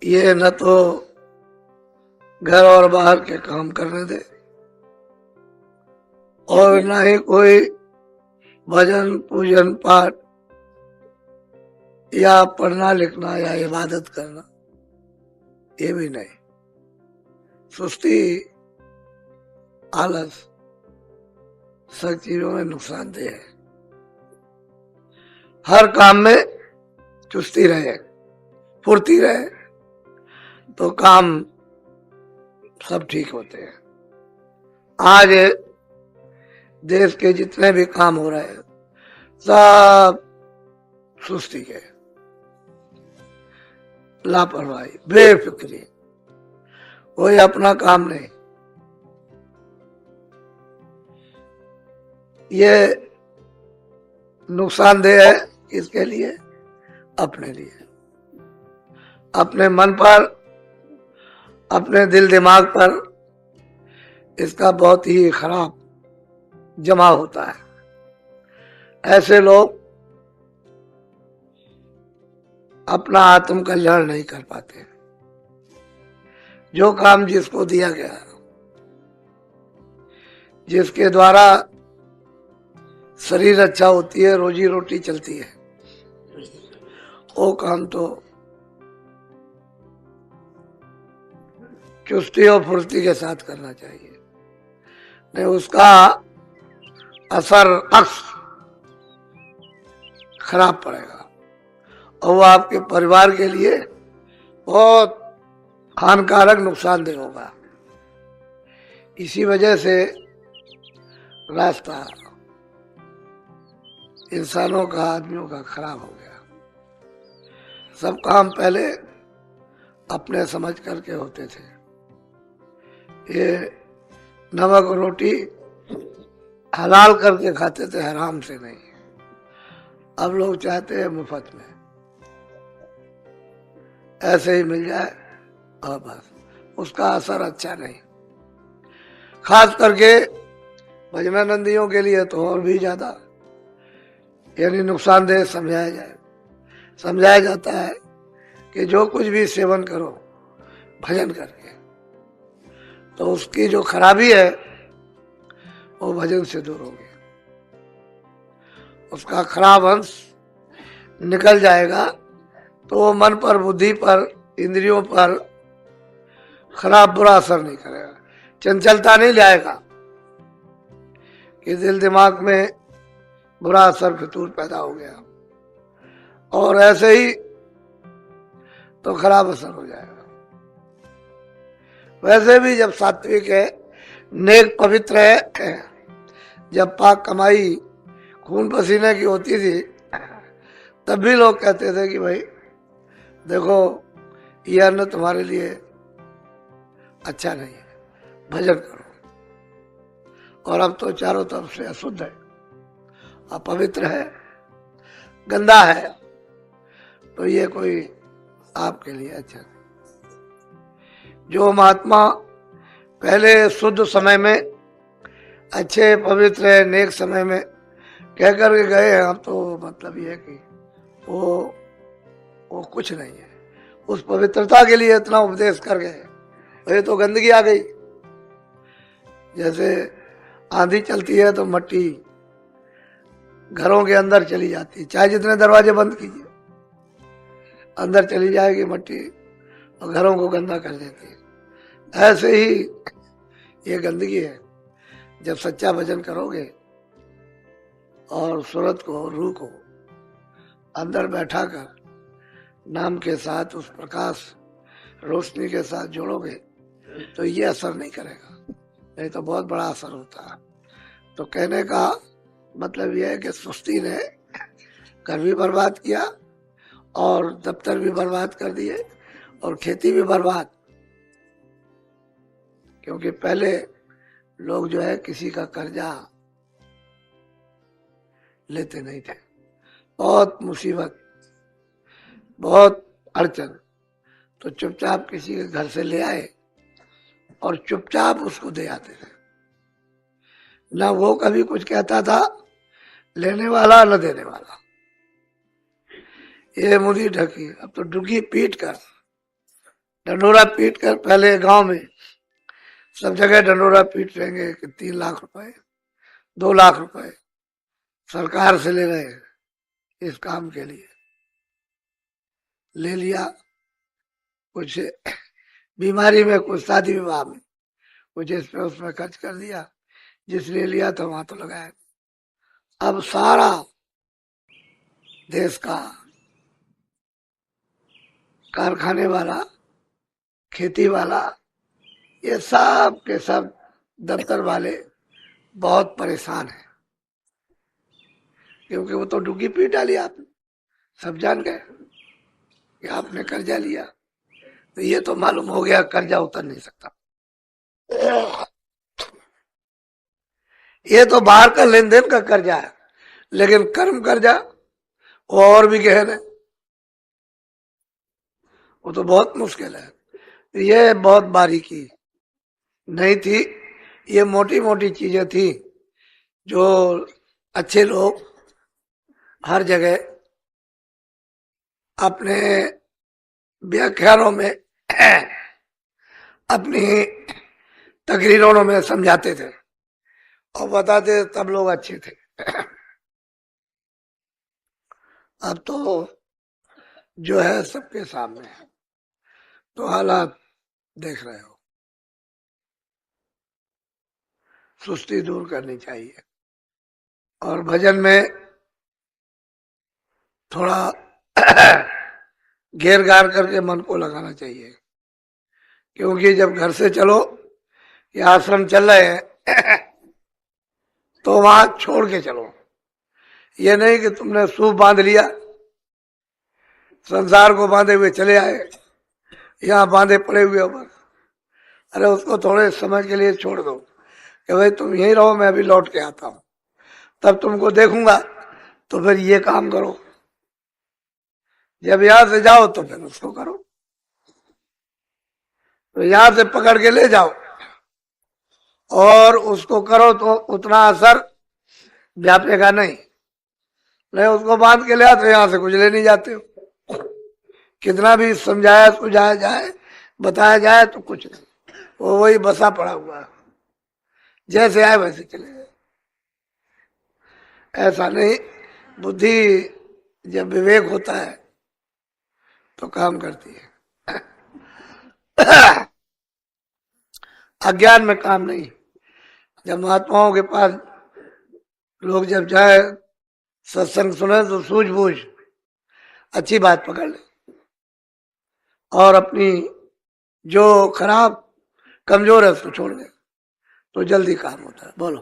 ये न तो घर और बाहर के काम करने दे और न ही कोई भजन पूजन पाठ या पढ़ना लिखना या इबादत करना, ये भी नहीं। सुस्ती आलस सब चीजों में नुकसानदेह है। हर काम में चुस्ती रहे, फुर्ती रहे तो काम सब ठीक होते हैं। आज देश के जितने भी काम हो रहे हैं सब सुस्ती के, लापरवाही, बेफिक्री, कोई अपना काम नहीं। ये नुकसानदेह है किसके लिए? अपने लिए, अपने मन पर, अपने दिल दिमाग पर इसका बहुत ही खराब जमा होता है। ऐसे लोग अपना आत्म कल्याण नहीं कर पाते। जो काम जिसको दिया गया, जिसके द्वारा शरीर अच्छा होती है, रोजी रोटी चलती है, वो काम तो चुस्ती और फुर्ती के साथ करना चाहिए, नहीं उसका असर अक्स खराब पड़ेगा और वो आपके परिवार के लिए बहुत हानिकारक नुकसानदेह होगा। इसी वजह से रास्ता इंसानों का, आदमियों का खराब हो गया। सब काम पहले अपने समझ करके होते थे। ये नमक रोटी हलाल करके खाते थे, हराम से नहीं। अब लोग चाहते हैं मुफ्त में, ऐसे ही मिल जाए और बस। उसका असर अच्छा नहीं, खास करके भजनानंदियों के लिए तो और भी ज्यादा, यानी नुकसानदेह समझाया जाता है कि जो कुछ भी सेवन करो भजन करके, तो उसकी जो खराबी है वो भजन से दूर होगी। उसका खराब अंश निकल जाएगा तो वो मन पर, बुद्धि पर, इंद्रियों पर खराब बुरा असर नहीं करेगा, चंचलता नहीं लाएगा कि दिल दिमाग में बुरा असर फितूर पैदा हो गया, और ऐसे ही तो खराब असर हो जाएगा। वैसे भी जब सात्विक है, नेक पवित्र है, जब पाक कमाई खून पसीने की होती थी, तब भी लोग कहते थे कि भाई देखो ये अन्न तुम्हारे लिए अच्छा नहीं है, भजन करो। और अब तो चारों तरफ से अशुद्ध है, अपवित्र है, गंदा है, तो ये कोई आपके लिए अच्छा नहीं। जो महात्मा पहले शुद्ध समय में, अच्छे पवित्र नेक समय में कह कर के गए हैं, अब तो मतलब ये है कि वो कुछ नहीं है। उस पवित्रता के लिए इतना उपदेश कर गए, ये तो गंदगी आ गई। जैसे आंधी चलती है तो मट्टी घरों के अंदर चली जाती है, चाहे जितने दरवाजे बंद कीजिए, अंदर चली जाएगी मट्टी और घरों को गंदा कर देती है। ऐसे ही ये गंदगी है। जब सच्चा भजन करोगे और सूरत को, रूह को अंदर बैठा कर नाम के साथ, उस प्रकाश रोशनी के साथ जोड़ोगे, तो ये असर नहीं करेगा, नहीं तो बहुत बड़ा असर होता है। तो कहने का मतलब यह है कि सुस्ती ने घर भी बर्बाद किया और दफ्तर भी बर्बाद कर दिए और खेती भी बर्बाद। क्योंकि पहले लोग जो है किसी का कर्जा लेते नहीं थे, बहुत मुसीबत, बहुत अड़चन, तो चुपचाप किसी के घर से ले आए और चुपचाप उसको दे आते थे। ना वो कभी कुछ कहता था लेने वाला न देने वाला। ये मुदी ढकी, अब तो डुगी पीट कर ढंडोरा पीट कर पहले गांव में सब जगह ढंडोरा पीट रहेंगे कि 3 लाख रुपए 2 लाख रुपए सरकार से ले रहे हैं इस काम के लिए। ले लिया, कुछ बीमारी में, कुछ शादी विवाह में, कुछ इसमें उसमें खर्च कर दिया। जिसने लिया था वहां तो लगाया। अब सारा देश का कारखाने वाला, खेती वाला, ये सब के सब दफ्तर वाले बहुत परेशान हैं, क्योंकि वो तो डुगी पीट डाली आपने। सब जान गए कि आपने कर्जा लिया, तो ये तो मालूम हो गया कर्जा उतर नहीं सकता। ये तो बाहर का लेन देन का कर्जा है, लेकिन कर्म कर्जा वो और भी गहन है, वो तो बहुत मुश्किल है। ये बहुत बारीकी नहीं थी, ये मोटी मोटी चीजें थी जो अच्छे लोग हर जगह अपने व्याख्यानों में अपनी तकरीरों में समझाते थे और बताते, तब लोग अच्छे थे। अब तो जो है सबके सामने है, तो हालात देख रहे हो। सुस्ती दूर करनी चाहिए और भजन में थोड़ा घेर गार करके मन को लगाना चाहिए, क्योंकि जब घर से चलो, ये आश्रम चल रहे हैं तो वहां छोड़ के चलो। ये नहीं कि तुमने सूप बांध लिया, संसार को बांधे हुए चले आए, यहाँ बांधे पड़े हुए हो बस। अरे उसको थोड़े समय के लिए छोड़ दो कि भाई तुम यहीं रहो, मैं अभी लौट के आता हूं, तब तुमको देखूंगा, तो फिर ये काम करो। जब यहां से जाओ तो फिर उसको करो, तो यहां से पकड़ के ले जाओ और उसको करो तो उतना असर व्यापेगा नहीं। नहीं उसको बांध के ले आते, यहां से कुछ ले नहीं जाते हो। कितना भी समझाया सुझाया जाए, बताया जाए, तो कुछ नहीं, वो वही बसा पड़ा हुआ है, जैसे आए वैसे चले जाए। ऐसा नहीं, बुद्धि जब विवेक होता है तो काम करती है, अज्ञान में काम नहीं। जब महात्माओं के पास लोग जब जाए, सत्संग सुने, तो सूझबूझ अच्छी बात पकड़ ले और अपनी जो खराब कमजोर है उसको छोड़ दे, तो जल्दी काम होता है। बोलो।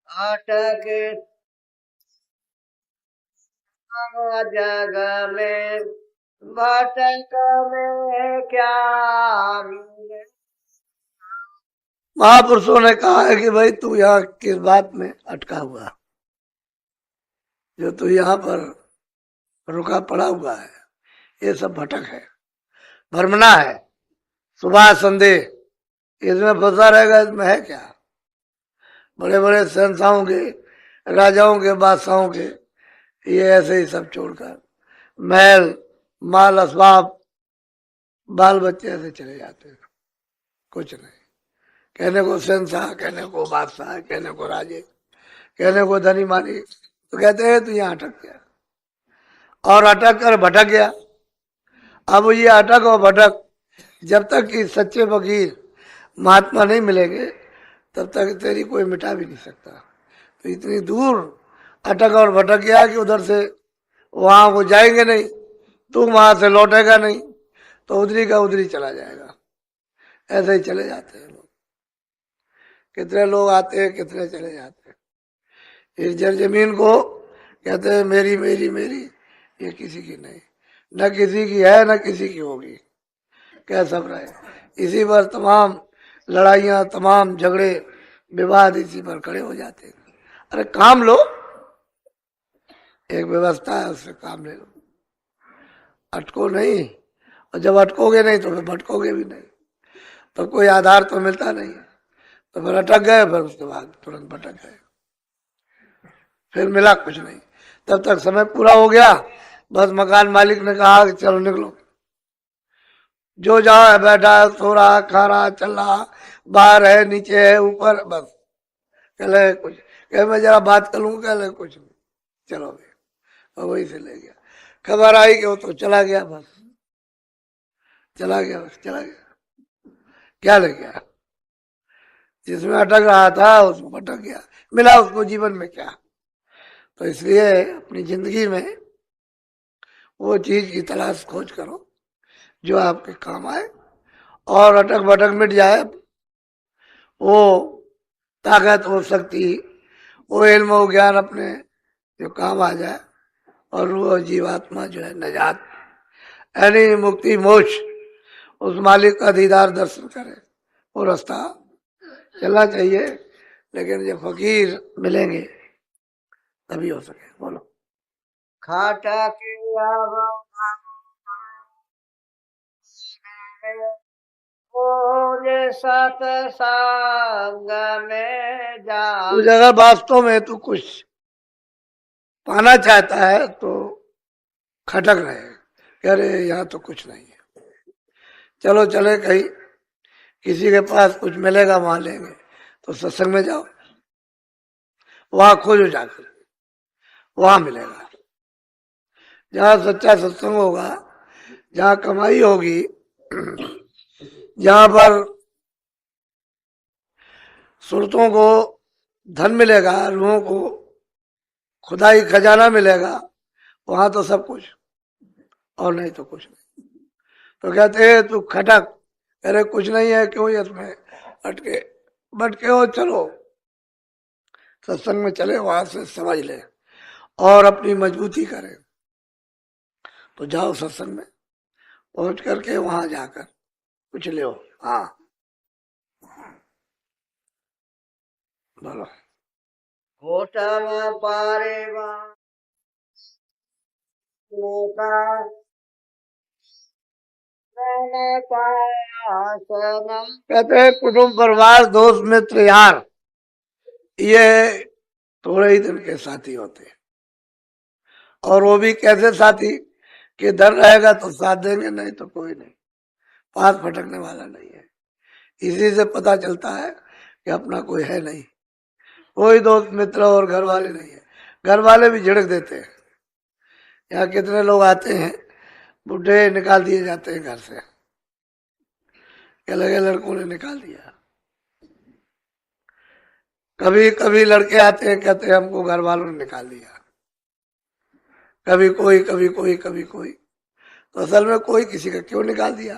अटक जग में भटक में क्या मिले। महापुरुषों ने कहा है कि भाई तू यहाँ किस बात में अटका हुआ, जो तू यहाँ पर रुका पड़ा हुआ है, ये सब भटक है, भ्रमना है, सुबह संदेह, इसमें फंसा रहेगा। इसमें है क्या? बड़े बड़े शहंशाहों के, राजाओं के, बादशाहों के, ये ऐसे ही सब छोड़कर महल माल असबाब बाल बच्चे ऐसे चले जाते हैं, कुछ नहीं। कहने को शहंशाह, कहने को बादशाह, कहने को राजे, कहने को धनी मानी, तो कहते हैं तो यहाँ अटक गया और अटक कर भटक गया। अब ये अटक और भटक जब तक कि सच्चे फकीर महात्मा नहीं मिलेंगे, तब तक तेरी कोई मिटा भी नहीं सकता। तो इतनी दूर अटक और भटक गया कि उधर से वहां वो जाएंगे नहीं, तू वहां से लौटेगा नहीं, तो उधरी का उधरी चला जाएगा। ऐसे ही चले जाते हैं लोग, कितने लोग आते हैं, कितने चले जाते हैं। इस जर जमीन को कहते हैं मेरी मेरी मेरी, ये किसी की नहीं, न किसी की है न किसी की होगी, कह सब रहे। इसी पर तमाम लड़ाइयां, तमाम झगड़े विवाद इसी पर खड़े हो जाते हैं। अरे काम लो, एक व्यवस्था है, उससे काम ले लो, अटको नहीं। और जब अटकोगे नहीं तो फिर भटकोगे भी नहीं, तो कोई आधार तो मिलता नहीं है, तो फिर अटक गए, फिर उसके बाद तुरंत भटक गए, फिर मिला कुछ नहीं। तब तक समय पूरा हो गया, बस मकान मालिक ने कहा कि चलो निकलो, जो जहाँ है बैठा है, सो रहा, खा रहा, चल रहा, बाहर है, नीचे है, ऊपर, बस कहले कुछ, कह मैं जरा बात कर लूँ, कहले कुछ नहीं, चलो भी, और वही से ले गया। खबर आई कि वो तो चला गया, बस चला गया, बस चला गया, क्या ले गया, जिसमें अटक रहा था उसमें अटक गया, मिला उसको जीवन में क्या। तो इसलिए अपनी जिंदगी में वो चीज की तलाश खोज करो जो आपके काम आए, और अटक भटक मिट जाए वो ताकत, वो शक्ति, वो इल्म, वो ज्ञान अपने जो काम आ जाए, और वो जीवात्मा जो है नजात यानी मुक्ति मोक्ष, उस मालिक का दीदार दर्शन करे, वो रास्ता चलना चाहिए। लेकिन जब फकीर मिलेंगे तभी हो सके। बोलो। खाटा के सत्संग में जा, उस अगर वास्तव में तू कुछ पाना चाहता है तो खटक रहे, कह रहे यहाँ तो कुछ नहीं है, चलो चले कहीं, किसी के पास कुछ मिलेगा वहां लेंगे, तो सत्संग में जाओ, वहां खोजो जाकर, वहां मिलेगा। जहां सच्चा सत्संग होगा, जहां कमाई होगी, जहां पर सुरतों को धन मिलेगा, रूहों को खुदाई खजाना मिलेगा, वहां तो सब कुछ, और नहीं तो कुछ नहीं। तो कहते हैं तू खटक, अरे कुछ नहीं है, क्यों इसमें अटके बटके हो, चलो सत्संग में चले, वहां से समझ ले और अपनी मजबूती करें। तो जाओ सत्संग में, पहुंच करके वहां जाकर कुछ ले। हाँ बोलो। होटल पारे कहते हैं कुटुंब परिवार दोस्त मित्र यार ये थोड़े ही दिन के साथी होते हैं, और वो भी कैसे साथी कि धन रहेगा तो साथ देंगे, नहीं तो कोई नहीं, पास फटकने वाला नहीं है। इसी से पता चलता है कि अपना कोई है नहीं, कोई दोस्त मित्र और घर वाले नहीं है। घर वाले भी झिड़क देते हैं। यहाँ कितने लोग आते हैं, बुढ़े निकाल दिए जाते हैं घर से, क्या लगे लड़कों ने निकाल दिया। कभी कभी लड़के आते हैं, कहते हैं हमको घर वालों ने निकाल दिया, कभी कोई कभी कोई कभी कोई। तो असल में कोई किसी का क्यों निकाल दिया,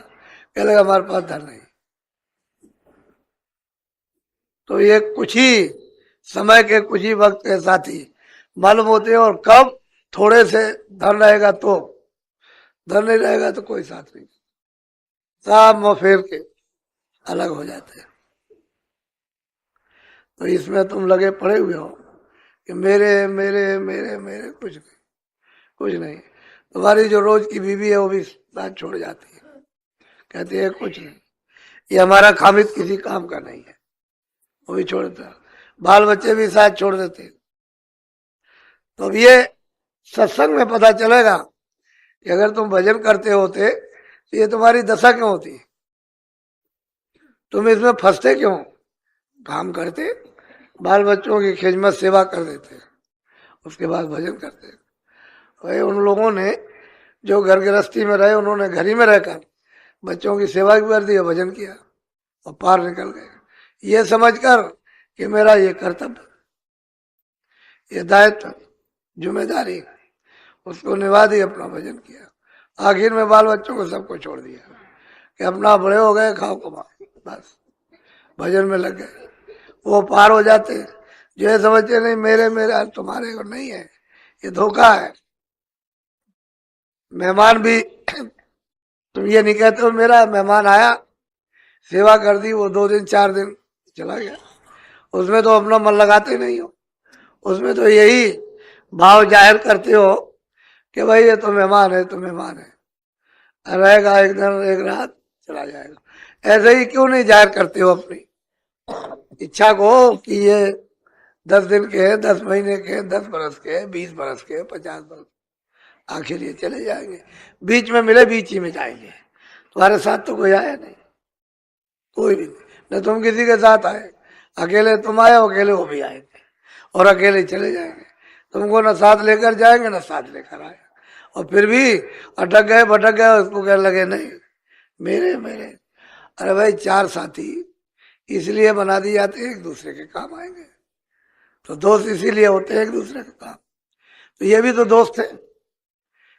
कह लगा हमारे पास धन नहीं। तो ये कुछ ही समय के कुछ ही वक्त के साथी मालूम होते हैं, और कब थोड़े से धन रहेगा तो, धन नहीं रहेगा तो कोई साथ नहीं, सब मुंह फेर के अलग हो जाते हैं। तो इसमें तुम लगे पड़े हुए हो कि मेरे मेरे मेरे मेरे, कुछ नहीं, कुछ नहीं। तुम्हारी जो रोज की बीवी है वो भी साथ छोड़ जाती है, कहती है कुछ नहीं, ये हमारा खामिद किसी काम का नहीं है, वो भी छोड़ देता। बाल बच्चे भी साथ छोड़ देते। तो अब ये सत्संग में पता चलेगा कि अगर तुम भजन करते होते तो ये तुम्हारी दशा क्यों होती, तुम इसमें फंसते क्यों। काम करते, बाल बच्चों की खिदमत सेवा कर देते, उसके बाद भजन करते। भाई उन लोगों ने जो घर गृहस्थी में रहे, उन्होंने घर ही में रहकर बच्चों की सेवा भी कर दी, भजन किया और पार निकल गए, ये समझकर कि मेरा ये कर्तव्य, ये दायित्व, जिम्मेदारी, उसको निभा दी, अपना भजन किया। आखिर में बाल बच्चों को सबको छोड़ दिया कि अपना बड़े हो गए, खाओ कमाओ, बस भजन में लग गए। वो पार हो जाते, जो ये समझते नहीं मेरे मेरे, तुम्हारे को नहीं है, ये धोखा है। मेहमान भी तुम ये नहीं कहते हो मेरा मेहमान आया, सेवा कर दी, वो 2 दिन 4 दिन चला गया, उसमें तो अपना मन लगाते नहीं हो, उसमें तो यही भाव जाहिर करते हो कि भाई ये तो मेहमान है, तो मेहमान है, रहेगा एक दिन एक रात चला जाएगा। ऐसे ही क्यों नहीं जाहिर करते हो अपनी इच्छा को कि ये 10 दिन के, 10 महीने के, 10 बरस के, 20 बरस के, 50 बरस, आखिर ये चले जाएंगे, बीच में मिले बीच ही में जाएंगे। तुम्हारे साथ तो कोई आया नहीं, कोई भी नहीं, न तुम किसी के साथ आए, अकेले तुम आए, अकेले वो भी आएंगे और अकेले चले जाएंगे। तुमको न साथ लेकर जाएंगे न साथ लेकर आए, और फिर भी अटक गए भटक गए, उसको कहने लगे नहीं मेरे मेरे। अरे भाई, चार साथी इसलिए बना दिए जाते हैं एक दूसरे के काम आएंगे, तो दोस्त इसीलिए होते हैं एक दूसरे के काम। तो ये भी तो दोस्त है,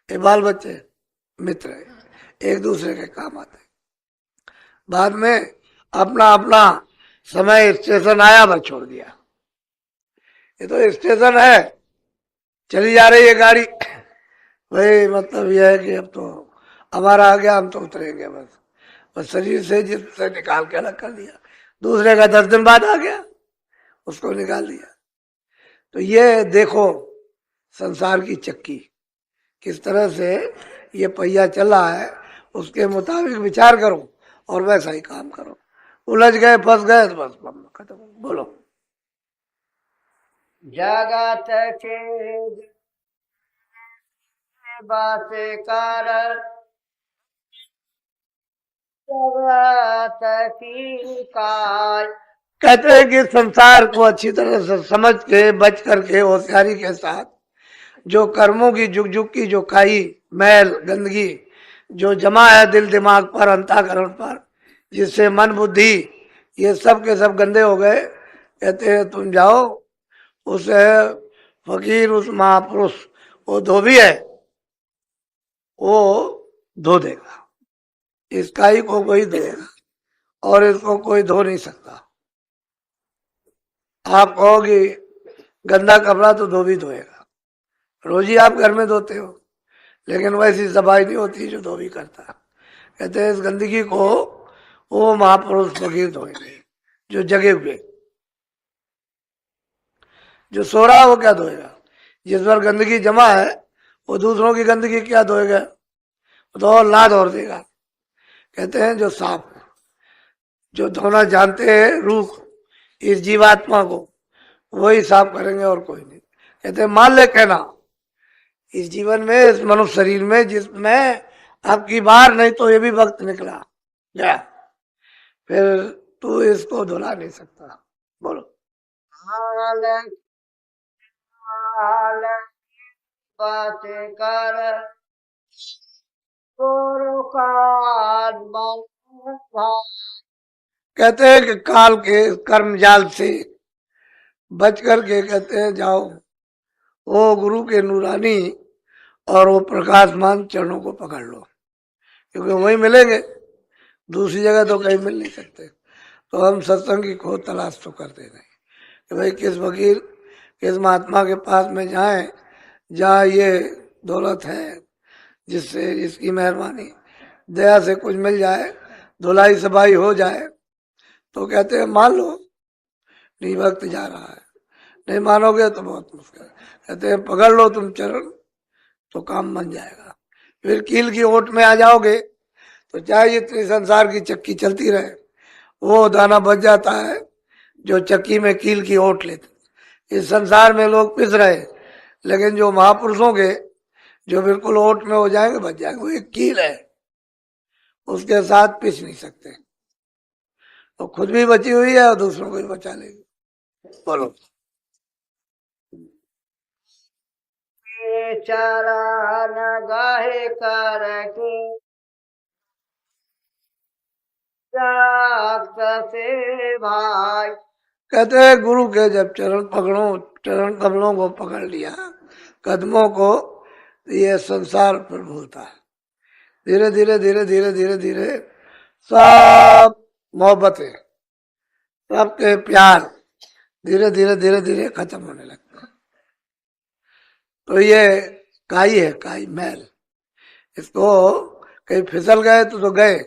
ये बाल बच्चे मित्र है, एक दूसरे के काम आते हैं। बाद में अपना अपना समय स्टेशन आया, बस छोड़ दिया। ये तो स्टेशन है, चली जा रही है गाड़ी, भाई मतलब यह है कि अब तो हमारा आ गया, हम तो उतरेंगे बस। बस शरीर से जिससे निकाल के अलग कर दिया, दूसरे का 10 दिन बाद आ गया, उसको निकाल दिया। तो ये देखो संसार की चक्की किस तरह से ये पहिया चल रहा है, उसके मुताबिक विचार करो और वैसा ही काम करो। उलझ गए फंस गए तो बस खत्म। बोलो। जगत के बात कर जगत की काय। कहते हैं कि संसार को अच्छी तरह से समझ के बच करके होशियारी के साथ जो कर्मों की जुग जुग की जो काई मैल गंदगी जो जमा है दिल दिमाग पर अंतःकरण पर, जिससे मन बुद्धि ये सब के सब गंदे हो गए, कहते हैं तुम जाओ उस फकीर उस महापुरुष वो धोबी है, वो धो देगा। इस काई को कोई धोएगा और इसको कोई धो नहीं सकता। आप कहोगे गंदा कपड़ा तो धोबी धोएगा, रोज ही आप घर में धोते हो, लेकिन वैसी सफाई नहीं होती जो धोबी करता। कहते हैं इस गंदगी को वो महापुरुष फकीर धोएंगे जो जगे हुए। जो सो रहा है वो क्या धोएगा? जिस पर गंदगी जमा है वो दूसरों की गंदगी क्या धोएगा? तो और लाद और देगा। कहते हैं जो साफ जो धोना जानते हैं रूह इस जीवात्मा को, वही साफ करेंगे और कोई नहीं। कहते हैं मान ले कहना इस जीवन में इस मनुष्य शरीर में जिसमें आपकी बार नहीं तो ये भी वक्त निकला गया, फिर तू इसको धुला नहीं सकता। बोलो। हाल हाल बात कर गुरु काल मन कहते हैं कि काल के कर्म जाल से बच करके कहते हैं जाओ वो गुरु के नूरानी और वो प्रकाशमान चरणों को पकड़ लो, क्योंकि वही मिलेंगे, दूसरी जगह तो कहीं मिल नहीं सकते। तो हम सत्संग की खोज तलाश तो करते नहीं कि भाई किस फकीर किस महात्मा के पास में जाएं जहाँ ये दौलत है, जिससे इसकी मेहरबानी दया से कुछ मिल जाए, धुलाई सफाई हो जाए। तो कहते हैं मान लो, नहीं वक्त जा रहा है, नहीं मानोगे तो बहुत मुश्किल। कहते हैं पकड़ लो तुम चरण तो काम बन जाएगा। फिर कील की ओट में आ जाओगे तो चाहे इतनी संसार की चक्की चलती रहे, वो दाना बच जाता है जो चक्की में कील की ओट लेते। इस संसार में लोग पिस रहे, लेकिन जो महापुरुषों के जो बिल्कुल ओट में हो जाएंगे बच जाएंगे। वो एक कील है, उसके साथ पिस नहीं सकते, तो खुद भी बची हुई है और दूसरों को भी बचा लेगी। बोलो। चरण गाहे कर के से भाई। कहते हैं गुरु के जब चरण पकड़ो, चरण कमलों को पकड़ लिया, कदमों को, ये संसार पर भूलता है। धीरे धीरे धीरे धीरे धीरे धीरे सब मोहब्बतें सबके प्यार धीरे धीरे धीरे धीरे खत्म होने लगता है। तो ये काई है, काई मैल, इसको कहीं फिसल गए तो गए,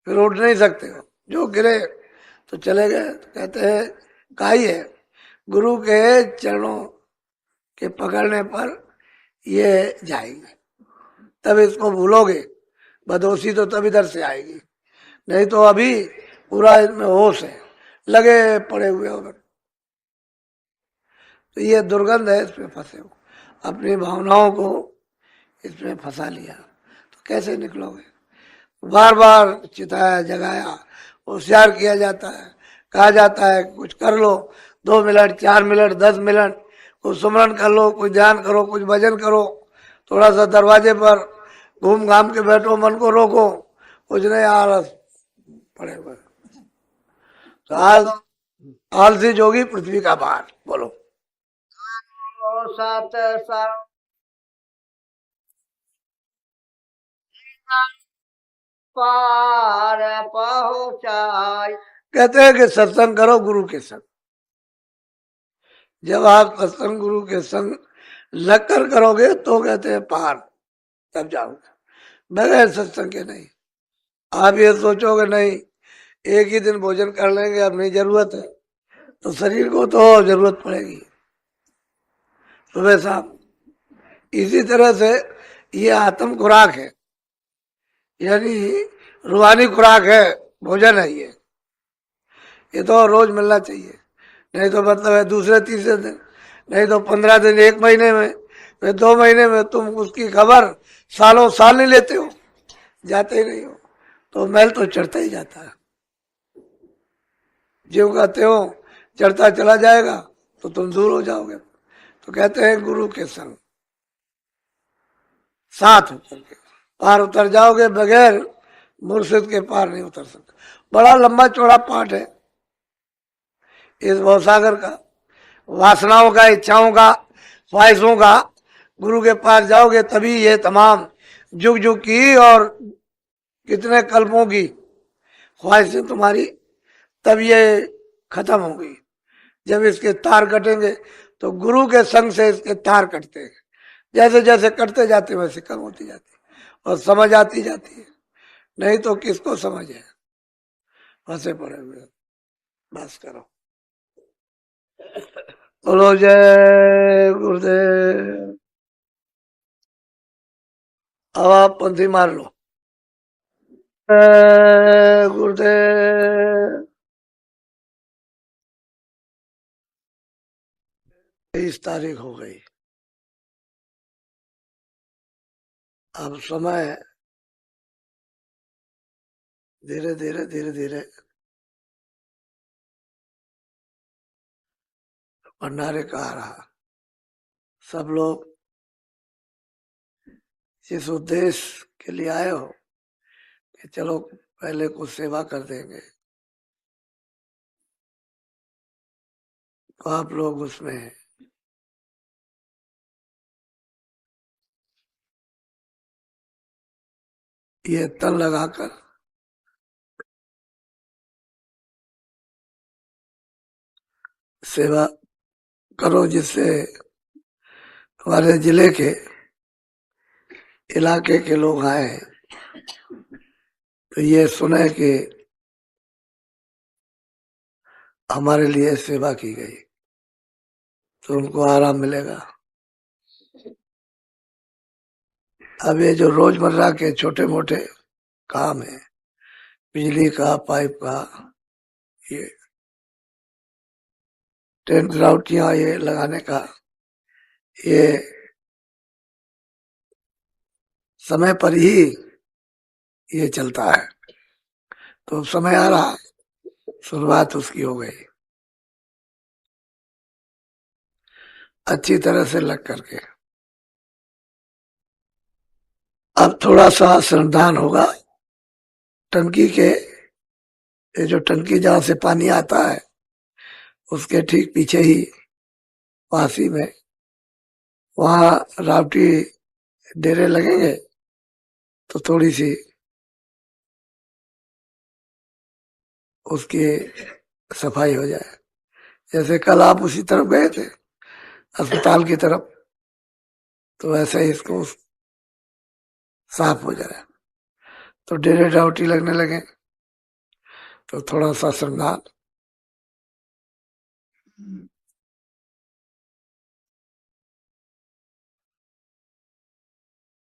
फिर उठ नहीं सकते हो, जो गिरे तो चले गए। तो कहते हैं काई है, गुरु के चरणों के पकड़ने पर ये जाएंगे, तब इसको भूलोगे। बदोशी तो तब इधर से आएगी, नहीं तो अभी पूरा इसमें होश है, लगे पड़े हुए हो। तो ये दुर्गंध है, इसमें फंसे हो, अपनी भावनाओं को इसमें फंसा लिया तो कैसे निकलोगे। बार बार चिताया जगाया, होशियार किया जाता है, कहा जाता है कुछ कर लो, 2 मिनट 4 मिनट 10 मिनट कुछ सुमरन कर लो, कुछ ध्यान करो, कुछ भजन करो, थोड़ा सा दरवाजे पर घूम घाम के बैठो, मन को रोको, कुछ नहीं आलस पड़े हुए। तो आलसी जोगी पृथ्वी का भार। बोलो। सत पार पहुँचाई। कहते हैं कि सत्संग करो गुरु के संग। जब आप सत्संग गुरु के संग लगकर करोगे तो कहते हैं पार, तब जाओगे, बगैर सत्संग के नहीं। आप ये सोचोगे नहीं एक ही दिन भोजन कर लेंगे, अब नहीं जरूरत है, तो शरीर को तो जरूरत पड़ेगी सुबह शाम। इसी तरह से ये आत्म खुराक है, यानी रूहानी खुराक है, भोजन है ये तो रोज मिलना चाहिए। नहीं तो मतलब है दूसरे तीसरे दिन, नहीं तो 15 दिन, 1 महीने में, फिर 2 महीने में तुम उसकी खबर सालों साल नहीं लेते हो, जाते ही नहीं हो, तो मैल तो चढ़ता ही जाता है। ज्यों कहते हो चढ़ता चला जाएगा तो तुम दूर हो जाओगे। तो कहते हैं गुरु के संग साथ होकर के पार उतर जाओगे, बगैर मुर्शिद के पार नहीं उतर सकते। बड़ा लंबा चौड़ा पाठ है इस भवसागर का, वासनाओं का, इच्छाओं का, ख्वाहिशों का। गुरु के पास जाओगे तभी ये तमाम जुग जुग की और कितने कल्पों की ख्वाहिशें तुम्हारी तब ये खत्म होगी। जब इसके तार कटेंगे तो गुरु के संग से इसके तार कटते हैं, जैसे जैसे कटते जाते वैसे कम होती जाती और समझ आती जाती है। नहीं तो किसको समझ है, फंसे पड़े हुए। बस करो। बोलो जय गुरुदेव। अब आप पंथी मार लो। जय गुरुदेव। 23 तारीख हो गई। अब समय धीरे धीरे धीरे धीरे भंडारे का आ रहा। सब लोग जिस उद्देश्य के लिए आए हो कि चलो पहले कुछ सेवा कर देंगे, तो आप लोग उसमें ये तन लगाकर सेवा करो, जिससे हमारे जिले के इलाके के लोग आए तो ये सुने कि हमारे लिए सेवा की गई, तो उनको आराम मिलेगा। अब ये जो रोजमर्रा के छोटे मोटे काम है, बिजली का, पाइप का, ये टेंट राउटियां ये लगाने का, ये समय पर ही ये चलता है। तो समय आ रहा, शुरुआत उसकी हो गई अच्छी तरह से लग करके। अब थोड़ा सा श्रमदान होगा। टंकी के, ये जो टंकी जहां से पानी आता है उसके ठीक पीछे ही पास ही में वहां रावटी डेरे लगेंगे, तो थोड़ी सी उसकी सफाई हो जाए। जैसे कल आप उसी तरफ गए थे अस्पताल की तरफ, तो वैसे ही इसको साफ हो जाए। तो डेरे रावटी लगने लगे तो थोड़ा सा श्रमदान